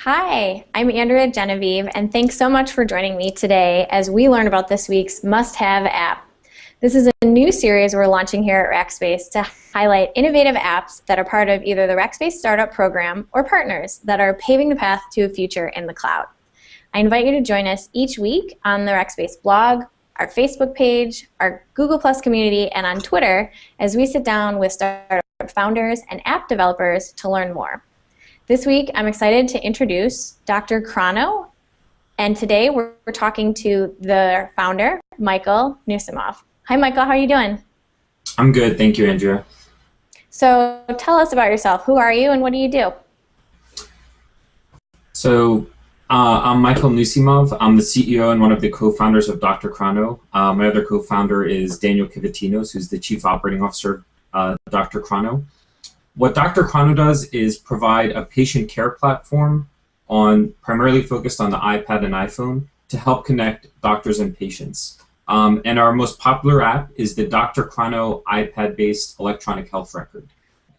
Hi, I'm Andrea Genevieve, and thanks so much for joining me today as we learn about this week's must-have app. This is a new series we're launching here at RackSpace to highlight innovative apps that are part of either the RackSpace Startup Program or partners that are paving the path to a future in the cloud. I invite you to join us each week on the RackSpace blog, our Facebook page, our Google Plus community, and on Twitter as we sit down with startup founders and app developers to learn more. This week, I'm excited to introduce Dr. Chrono, and today we're talking to the founder, Michael Nusimow. Hi, Michael. How are you doing? I'm good. Thank you, Andrea. So tell us about yourself. Who are you, and what do you do? So I'm Michael Nusimow. I'm the CEO and one of the co-founders of drchrono. My other co-founder is Daniel Kivitinos, who's the Chief Operating Officer of drchrono. What drchrono does is provide a patient care platform primarily focused on the iPad and iPhone to help connect doctors and patients. And our most popular app is the drchrono iPad-based electronic health record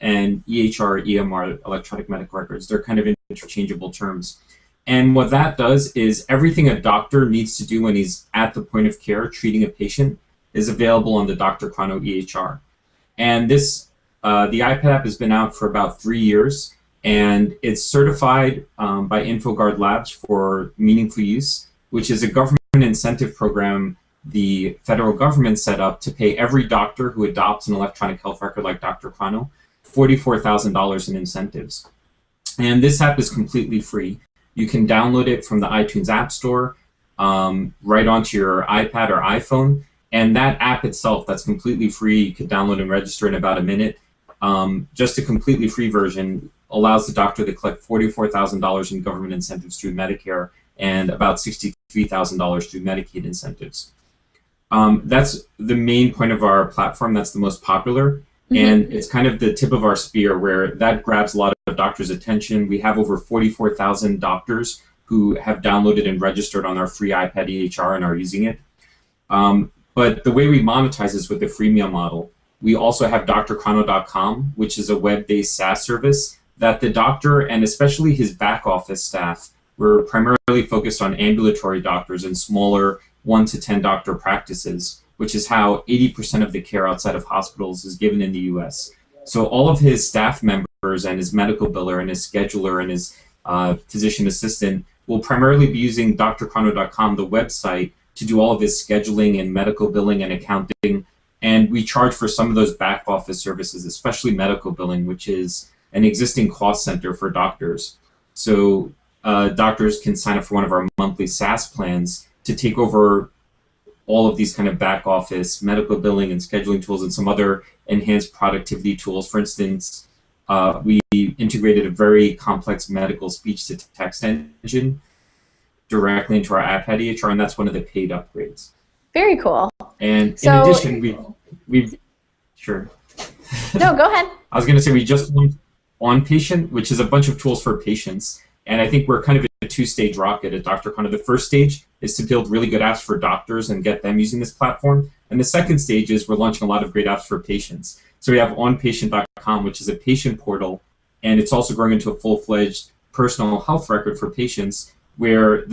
and EHR, EMR, electronic medical records. They're kind of interchangeable terms. And what that does is everything a doctor needs to do when he's at the point of care treating a patient is available on the drchrono EHR. And the iPad app has been out for about 3 years, and it's certified by InfoGuard Labs for meaningful use, which is a government incentive program the federal government set up to pay every doctor who adopts an electronic health record like drchrono $44,000 in incentives. And this app is completely free. You can download it from the iTunes App Store right onto your iPad or iPhone, and that app itself, that's completely free, you could download and register in about a minute. Just a completely free version allows the doctor to collect $44,000 in government incentives through Medicare and about $63,000 through Medicaid incentives. That's the main point of our platform. That's the most popular, and it's kind of the tip of our spear where that grabs a lot of doctors' attention. We have over 44,000 doctors who have downloaded and registered on our free iPad EHR and are using it. But the way we monetize is with the freemium model. We also have drchrono.com, which is a web-based SaaS service that the doctor and especially his back office staff, we're primarily focused on ambulatory doctors and smaller 1 to 10 doctor practices, which is how 80% of the care outside of hospitals is given in the US. So all of his staff members and his medical biller and his scheduler and his physician assistant will primarily be using drchrono.com, the website, to do all of his scheduling and medical billing and accounting. And we charge for some of those back office services, especially medical billing, which is an existing cost center for doctors. So doctors can sign up for one of our monthly SaaS plans to take over all of these kind of back office medical billing and scheduling tools and some other enhanced productivity tools. For instance, we integrated a very complex medical speech-to-text engine directly into our iPad EHR, and that's one of the paid upgrades. Very cool. And in addition, we've sure. No, go ahead. I was going to say we just launched OnPatient, which is a bunch of tools for patients, and I think we're kind of a two-stage rocket at drchrono. The first stage is to build really good apps for doctors and get them using this platform, and the second stage is we're launching a lot of great apps for patients. So we have onpatient.com, which is a patient portal, and it's also growing into a full-fledged personal health record for patients, where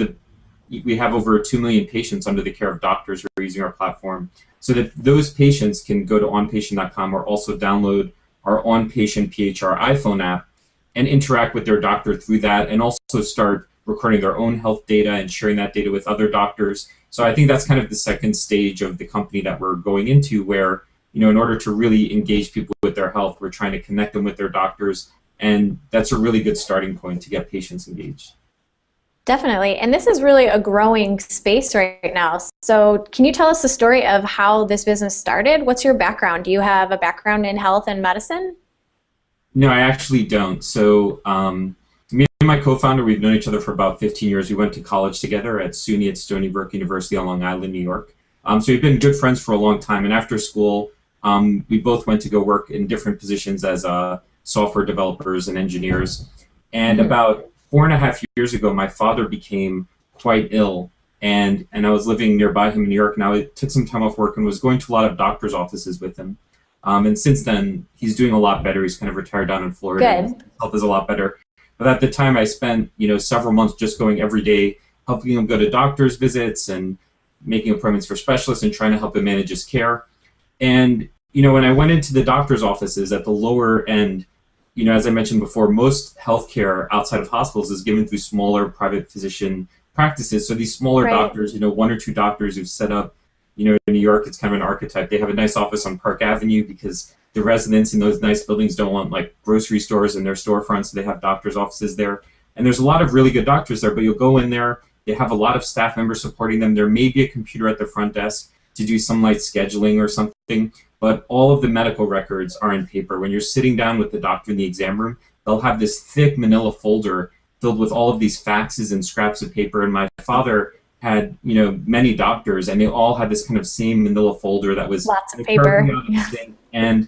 we have over 2 million patients under the care of doctors who are using our platform, so that those patients can go to onpatient.com or also download our OnPatient PHR iPhone app and interact with their doctor through that, and also start recording their own health data and sharing that data with other doctors. So I think that's kind of the second stage of the company that we're going into, where, in order to really engage people with their health, we're trying to connect them with their doctors, and that's a really good starting point to get patients engaged. Definitely. And this is really a growing space right now. So can you tell us the story of how this business started? What's your background? Do you have a background in health and medicine? No, I actually don't. So me and my co-founder, we've known each other for about 15 years. We went to college together at SUNY at Stony Brook University on Long Island, New York. So we've been good friends for a long time. And after school, we both went to go work in different positions as software developers and engineers. And about 4.5 years ago, my father became quite ill, and I was living nearby him in New York. Now I took some time off work and was going to a lot of doctors' offices with him. And since then, he's doing a lot better. He's kind of retired down in Florida. Good. His health is a lot better. But at the time, I spent, several months just going every day, helping him go to doctor's visits and making appointments for specialists and trying to help him manage his care. And, when I went into the doctor's offices at the lower end, as I mentioned before, most healthcare outside of hospitals is given through smaller private physician practices. So these smaller doctors, one or two doctors who've set up, in New York, it's kind of an archetype. They have a nice office on Park Avenue because the residents in those nice buildings don't want like grocery stores in their storefronts, so they have doctors' offices there. And there's a lot of really good doctors there, but you'll go in there, they have a lot of staff members supporting them. There may be a computer at the front desk to do some light scheduling or something, but all of the medical records are in paper. When you're sitting down with the doctor in the exam room, they'll have this thick manila folder filled with all of these faxes and scraps of paper. And my father had, many doctors, and they all had this kind of same manila folder that was lots of paper. And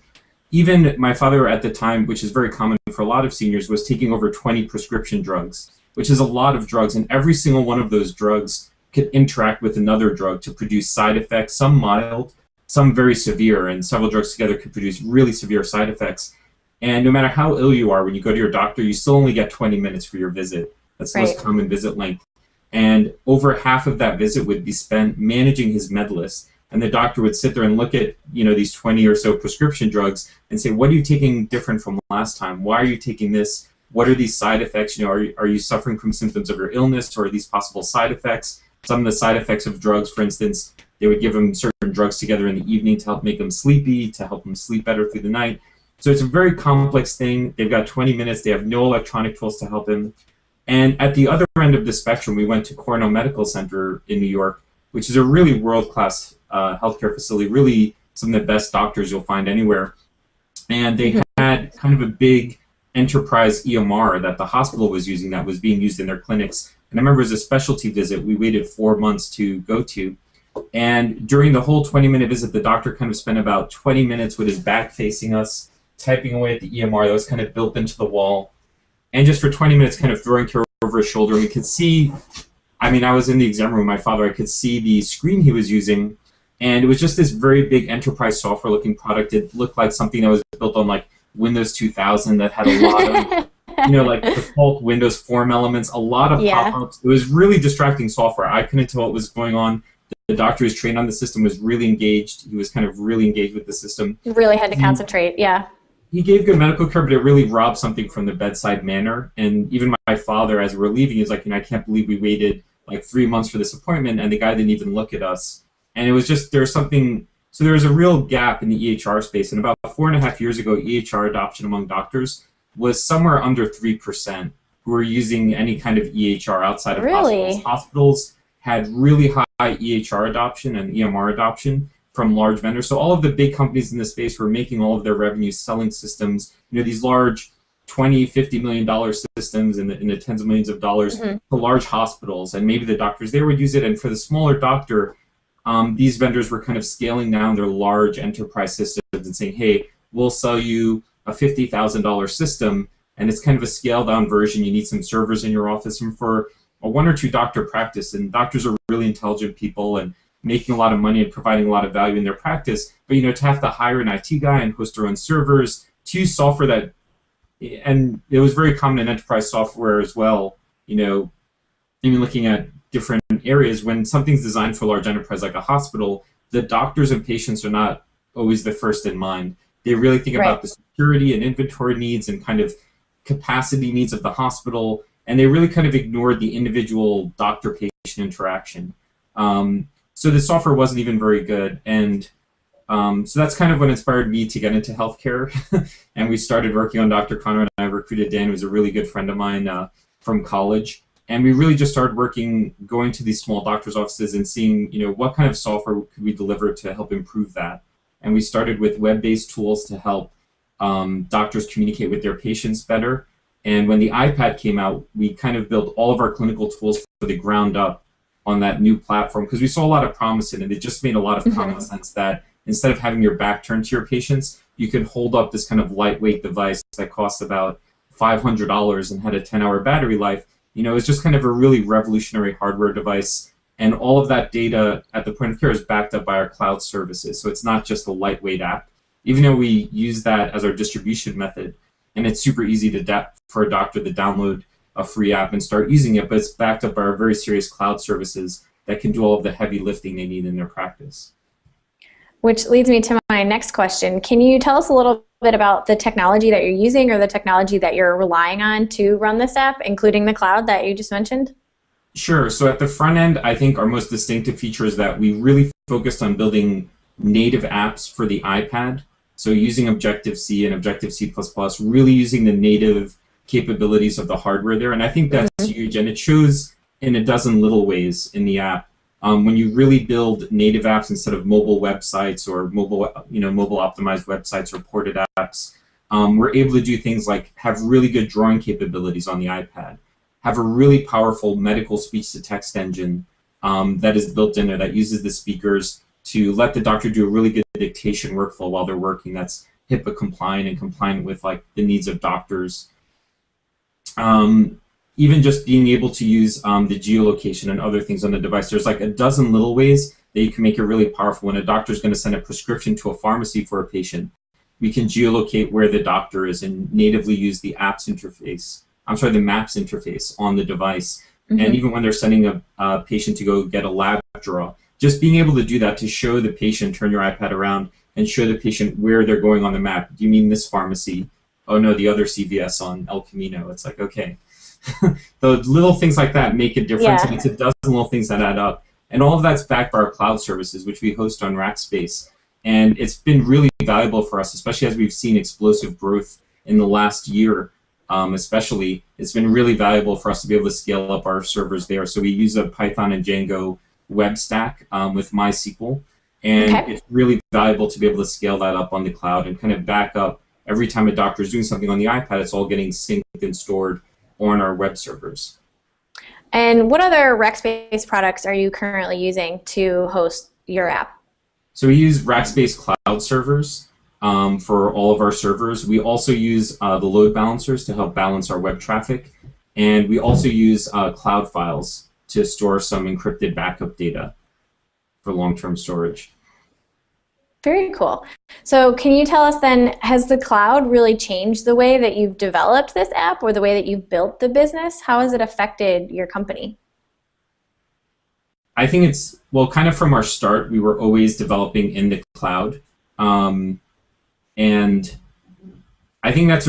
even my father at the time, which is very common for a lot of seniors, was taking over 20 prescription drugs, which is a lot of drugs, and every single one of those drugs could interact with another drug to produce side effects, some mild, some very severe, and several drugs together could produce really severe side effects. And no matter how ill you are, when you go to your doctor, you still only get 20 minutes for your visit. That's the most common visit length. And over half of that visit would be spent managing his med list. And the doctor would sit there and look at, these 20 or so prescription drugs and say, what are you taking different from last time? Why are you taking this? What are these side effects? Are you suffering from symptoms of your illness, or are these possible side effects? Some of the side effects of drugs, for instance, they would give him certain drugs together in the evening to help make him sleepy, to help him sleep better through the night. So it's a very complex thing. They've got 20 minutes. They have no electronic tools to help him. And at the other end of the spectrum, we went to Cornell Medical Center in New York, which is a really world-class healthcare facility, really some of the best doctors you'll find anywhere. And they had kind of a big enterprise EMR that the hospital was using that was being used in their clinics. And I remember it was a specialty visit we waited 4 months to go to. And during the whole 20-minute visit, the doctor kind of spent about 20 minutes with his back facing us, typing away at the EMR that was kind of built into the wall. And just for 20 minutes kind of throwing care over his shoulder. And we could see, I was in the exam room with my father, I could see the screen he was using. And it was just this very big enterprise software looking product. It looked like something that was built on like Windows 2000 that had a lot of like default Windows form elements, a lot of pop-ups. It was really distracting software. I couldn't tell what was going on. The doctor who was trained on the system was really engaged. He was kind of really engaged with the system. You really had to concentrate, He gave good medical care, but it really robbed something from the bedside manner. And even my father, as we were leaving, he was like, I can't believe we waited like 3 months for this appointment, and the guy didn't even look at us. And it was just, there was a real gap in the EHR space. And about 4.5 years ago, EHR adoption among doctors was somewhere under 3% who were using any kind of EHR outside of hospitals. Hospitals had really high EHR adoption and EMR adoption from large vendors. So all of the big companies in this space were making all of their revenue selling systems, these large $20, $50 million systems in the tens of millions of dollars to large hospitals. And maybe the doctors there would use it. And for the smaller doctor, these vendors were kind of scaling down their large enterprise systems and saying, hey, we'll sell you a $50,000 system, and it's kind of a scaled down version. You need some servers in your office. And for a 1 or 2 doctor practice, and doctors are really intelligent people and making a lot of money and providing a lot of value in their practice, but to have to hire an IT guy and host their own servers, to use software that, and it was very common in enterprise software as well, even looking at different areas, when something's designed for a large enterprise like a hospital, the doctors and patients are not always the first in mind. They really think about the security and inventory needs and kind of capacity needs of the hospital, and they really kind of ignored the individual doctor-patient interaction. So the software wasn't even very good, and so that's kind of what inspired me to get into healthcare. And we started working on drchrono, and I recruited Dan, who was a really good friend of mine from college. And we really just started working, going to these small doctors' offices and seeing, what kind of software could we deliver to help improve that. And we started with web-based tools to help doctors communicate with their patients better. And when the iPad came out, we kind of built all of our clinical tools for the ground up on that new platform, because we saw a lot of promise in it. It just made a lot of common sense that instead of having your back turned to your patients, you could hold up this kind of lightweight device that costs about $500 and had a 10-hour battery life. It's just kind of a really revolutionary hardware device. And all of that data at the point of care is backed up by our cloud services. So it's not just a lightweight app. Even though we use that as our distribution method, and it's super easy for a doctor to download a free app and start using it, but it's backed up by our very serious cloud services that can do all of the heavy lifting they need in their practice. Which leads me to my next question. Can you tell us a little bit about the technology that you're using or the technology that you're relying on to run this app, including the cloud that you just mentioned? Sure. So at the front end, I think our most distinctive feature is that we really focused on building native apps for the iPad. So using Objective-C and Objective-C++, really using the native capabilities of the hardware there. And I think that's huge. And it shows in a dozen little ways in the app. When you really build native apps instead of mobile websites or mobile optimized websites or ported apps, we're able to do things like have really good drawing capabilities on the iPad, have a really powerful medical speech-to-text engine that is built in there that uses the speakers to let the doctor do a really good dictation workflow while they're working that's HIPAA compliant and compliant with like the needs of doctors. Even just being able to use the geolocation and other things on the device. There's like a dozen little ways that you can make it really powerful. When a doctor is going to send a prescription to a pharmacy for a patient, we can geolocate where the doctor is and natively use the Maps interface on the device. And even when they're sending a patient to go get a lab draw, just being able to do that to show the patient, turn your iPad around and show the patient where they're going on the map. Do you mean this pharmacy? Oh no, the other CVS on El Camino. It's like, okay. The little things like that make a difference, and it's a dozen little things that add up. And all of that's backed by our cloud services, which we host on RackSpace. And it's been really valuable for us, especially as we've seen explosive growth in the last year. Especially, it's been really valuable for us to be able to scale up our servers there. So we use a Python and Django web stack with MySQL, and it's really valuable to be able to scale that up on the cloud and kind of back up every time a doctor is doing something on the iPad. It's all getting synced and stored on our web servers. And what other RackSpace products are you currently using to host your app? So we use RackSpace Cloud servers for all of our servers. We also use the load balancers to help balance our web traffic. And we also use cloud files to store some encrypted backup data for long-term storage. Very cool. So can you tell us then, has the cloud really changed the way that you've developed this app or the way that you've built the business? How has it affected your company? I think it's, well, kind of from our start, we were always developing in the cloud. And I think that's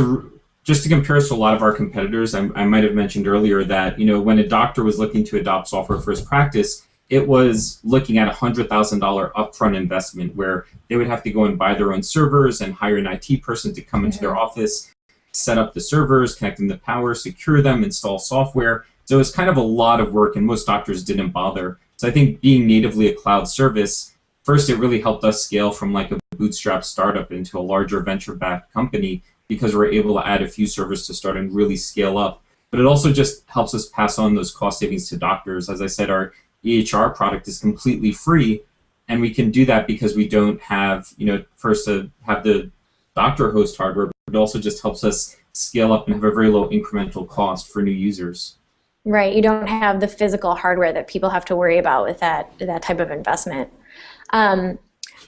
just to compare us to a lot of our competitors, I might have mentioned earlier that, you know, when a doctor was looking to adopt software for his practice, it was looking at a $100,000 upfront investment where they would have to go and buy their own servers and hire an IT person to come into their office, set up the servers, connect them to power, secure them, install software. So it was kind of a lot of work, and most doctors didn't bother. So I think being natively a cloud service, first it really helped us scale from like a bootstrap startup into a larger venture-backed company because we're able to add a few servers to start and really scale up. But it also just helps us pass on those cost savings to doctors. As I said, our EHR product is completely free, and we can do that because we don't have, you know, first to have the doctor host hardware, but it also just helps us scale up and have a very low incremental cost for new users. Right, you don't have the physical hardware that people have to worry about with that type of investment.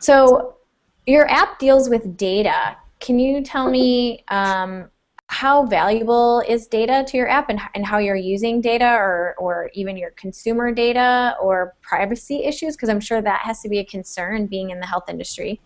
So your app deals with data. Can you tell me how valuable is data to your app and how you're using data or even your consumer data or privacy issues? Because I'm sure that has to be a concern being in the health industry.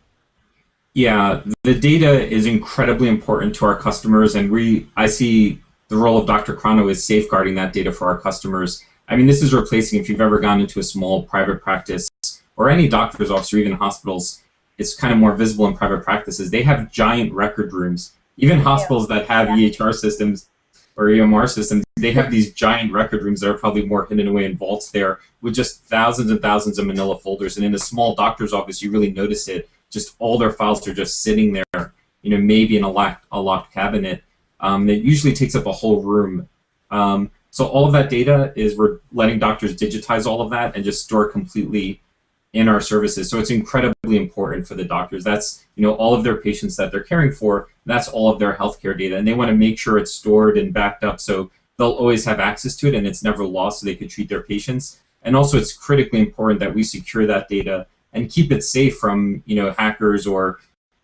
Yeah, the data is incredibly important to our customers, and I see the role of drchrono is safeguarding that data for our customers. I mean, this is replacing, if you've ever gone into a small private practice or any doctor's office or even hospitals, it's kind of more visible in private practices. They have giant record rooms. Even hospitals that have EHR systems or EMR systems, they have these giant record rooms that are probably more hidden away in vaults there with just thousands and thousands of manila folders. And in a small doctor's office, you really notice it. Just all their files are just sitting there, you know, maybe in a locked cabinet. It usually takes up a whole room. So all of that data is we're letting doctors digitize all of that and just store it completely in our services. So it's incredibly important for the doctors. That's, you know, all of their patients that they're caring for, that's all of their healthcare data. And they want to make sure it's stored and backed up so they'll always have access to it and it's never lost so they can treat their patients. And also it's critically important that we secure that data and keep it safe from, you know, hackers or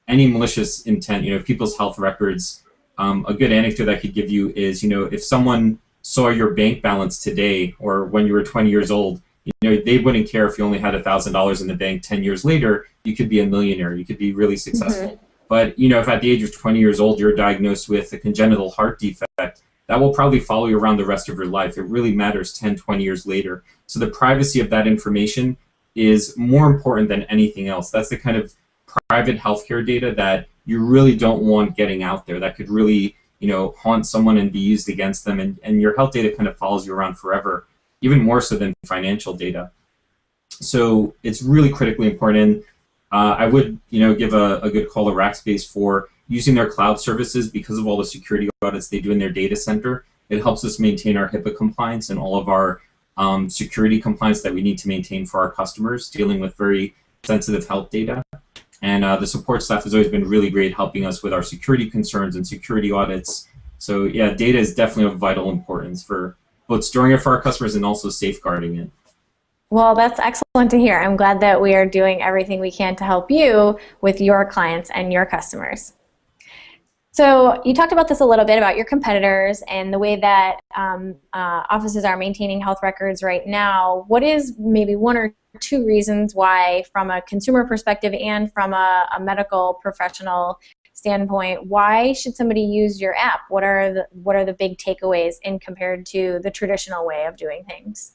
any malicious intent, you know, people's health records. A good anecdote I could give you is, if someone saw your bank balance today or when you were 20 years old, they wouldn't care if you only had $1,000 in the bank. 10 years later, you could be a millionaire. You could be really successful. Mm-hmm. But, if at the age of 20 years old you're diagnosed with a congenital heart defect, that will probably follow you around the rest of your life. It really matters 10, 20 years later. So the privacy of that information is more important than anything else. That's the kind of private healthcare data that you really don't want getting out there. That could really, haunt someone and be used against them. And your health data kind of follows you around forever, even more so than financial data. So it's really critically important. I would, give a good call to RackSpace for using their cloud services because of all the security audits they do in their data center. It helps us maintain our HIPAA compliance and all of our security compliance that we need to maintain for our customers dealing with very sensitive health data. And the support staff has always been really great helping us with our security concerns and security audits. So yeah, data is definitely of vital importance for both storing it for our customers and also safeguarding it. Well, that's excellent to hear. I'm glad that we are doing everything we can to help you with your clients and your customers. So you talked about this a little bit about your competitors and the way that offices are maintaining health records right now. What is maybe one or two reasons why, from a consumer perspective and from a medical professional standpoint, why should somebody use your app? What are the big takeaways in compared to the traditional way of doing things?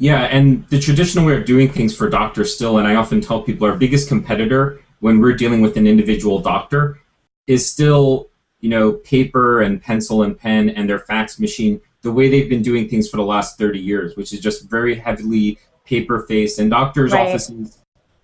Yeah, and the traditional way of doing things for doctors still, and I often tell people our biggest competitor when we're dealing with an individual doctor is still, paper and pencil and pen and their fax machine, the way they've been doing things for the last 30 years, which is just very heavily paper-faced. And doctors' offices,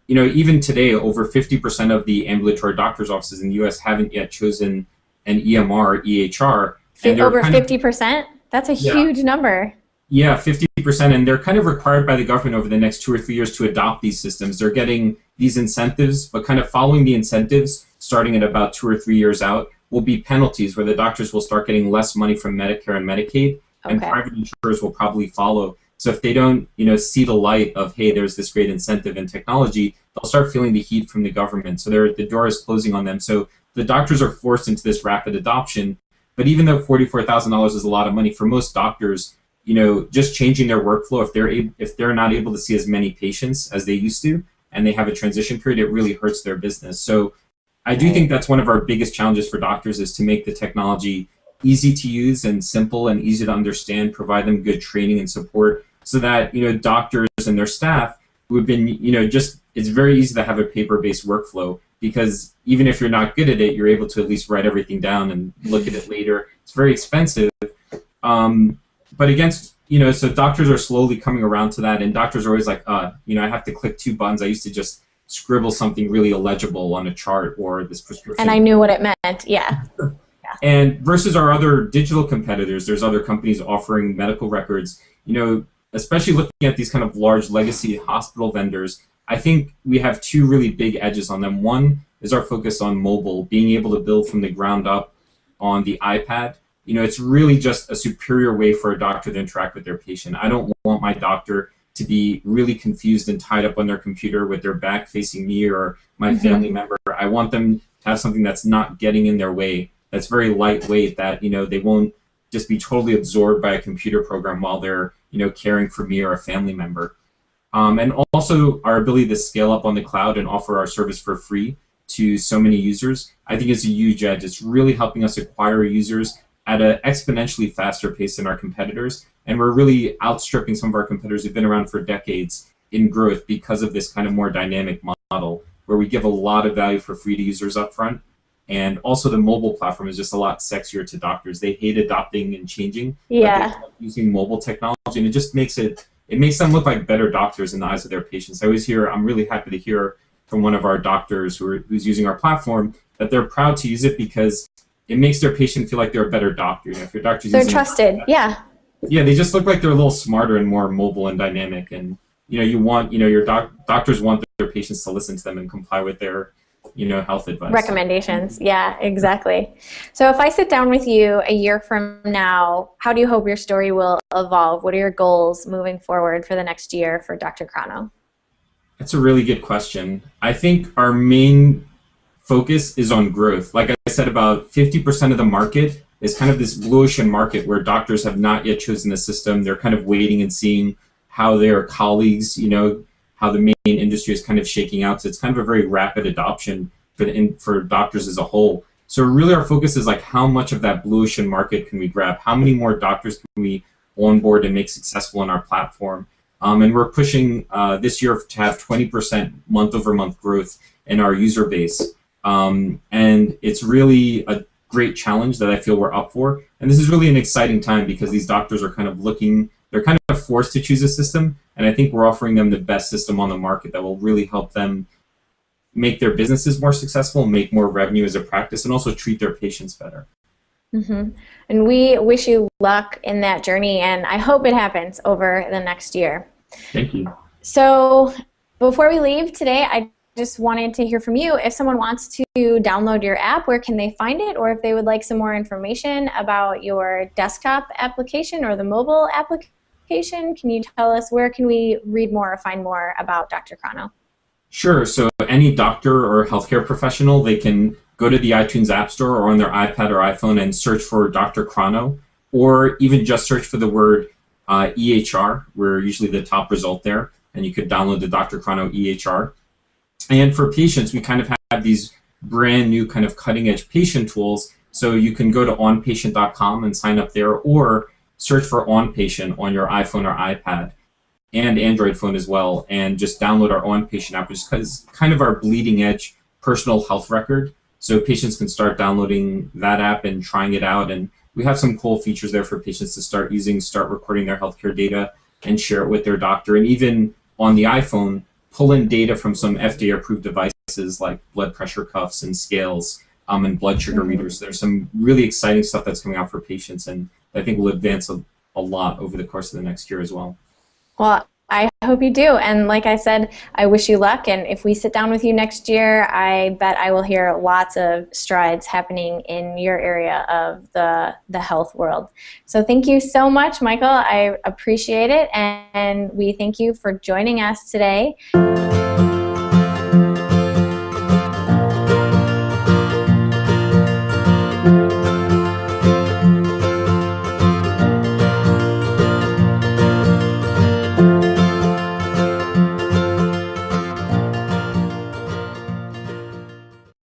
even today, over 50% of the ambulatory doctors' offices in the U.S. haven't yet chosen an EMR or EHR. And over 50%? That's a huge number. Yeah, 50%, and they're kind of required by the government over the next 2 or 3 years to adopt these systems. They're getting these incentives, but kind of following the incentives, starting at about 2 or 3 years out, will be penalties where the doctors will start getting less money from Medicare and Medicaid, and private insurers will probably follow. So if they don't, see the light of, hey, there's this great incentive in technology, they'll start feeling the heat from the government. So the door is closing on them. So the doctors are forced into this rapid adoption. But even though $44,000 is a lot of money for most doctors, just changing their workflow, if they're not able to see as many patients as they used to, and they have a transition period, it really hurts their business. So I do think that's one of our biggest challenges for doctors is to make the technology easy to use and simple and easy to understand, provide them good training and support so that, doctors and their staff who have been, it's very easy to have a paper-based workflow because even if you're not good at it, you're able to at least write everything down and look at it later. It's very expensive. But against, so doctors are slowly coming around to that, and doctors are always like, I have to click 2 buttons. I used to just scribble something really illegible on a chart or this prescription. And I knew what it meant, yeah. And versus our other digital competitors, there's other companies offering medical records, especially looking at these kind of large legacy hospital vendors, I think we have 2 really big edges on them. One is our focus on mobile, being able to build from the ground up on the iPad. It's really just a superior way for a doctor to interact with their patient. I don't want my doctor to be really confused and tied up on their computer with their back facing me or my family member. I want them to have something that's not getting in their way, that's very lightweight, that they won't just be totally absorbed by a computer program while they're caring for me or a family member. And also our ability to scale up on the cloud and offer our service for free to so many users, I think is a huge edge. It's really helping us acquire users at an exponentially faster pace than our competitors, and we're really outstripping some of our competitors who've been around for decades in growth because of this kind of more dynamic model where we give a lot of value for free to users up front, and also the mobile platform is just a lot sexier to doctors. They hate adopting and changing, but they love using mobile technology, and it just makes them look like better doctors in the eyes of their patients. I'm really happy to hear from one of our doctors who's using our platform that they're proud to use it because it makes their patient feel like they're a better doctor. If your doctor's they're trusted, yeah, they just look like they're a little smarter and more mobile and dynamic. And you want, your doctors want their patients to listen to them and comply with their, health advice. Recommendations, yeah, exactly. So if I sit down with you a year from now, how do you hope your story will evolve? What are your goals moving forward for the next year for Dr. Chrono? That's a really good question. I think our main focus is on growth. Like I said, about 50% of the market is kind of this blue ocean market where doctors have not yet chosen the system. They're kind of waiting and seeing how their colleagues, how the main industry is kind of shaking out. So it's kind of a very rapid adoption for doctors as a whole. So really our focus is like how much of that blue ocean market can we grab? How many more doctors can we onboard and make successful in our platform? And we're pushing this year to have 20% month-over-month growth in our user base. And it's really a great challenge that I feel we're up for. And this is really an exciting time because these doctors are kind of they're kind of forced to choose a system, and I think we're offering them the best system on the market that will really help them make their businesses more successful, make more revenue as a practice, and also treat their patients better. Mm-hmm. And we wish you luck in that journey, and I hope it happens over the next year. Thank you. So before we leave today, I just wanted to hear from you. If someone wants to download your app, where can they find it? Or if they would like some more information about your desktop application or the mobile application, can you tell us where can we read more or find more about drchrono? Sure. So any doctor or healthcare professional, they can go to the iTunes App Store or on their iPad or iPhone and search for drchrono, or even just search for the word EHR. We're usually the top result there, and you could download the drchrono EHR. And for patients, we kind of have these brand new kind of cutting edge patient tools. So you can go to onpatient.com and sign up there, or search for OnPatient on your iPhone or iPad and Android phone as well, and just download our OnPatient app, which is kind of our bleeding edge personal health record. So patients can start downloading that app and trying it out. And we have some cool features there for patients to start using, start recording their healthcare data and share it with their doctor. And even on the iPhone, pull in data from some FDA-approved devices like blood pressure cuffs and scales and blood sugar readers. There's some really exciting stuff that's coming out for patients, and I think will advance a lot over the course of the next year as well. Well, I hope you do. And like I said, I wish you luck. And if we sit down with you next year, I bet I will hear lots of strides happening in your area of the health world. So thank you so much, Michael. I appreciate it. And we thank you for joining us today.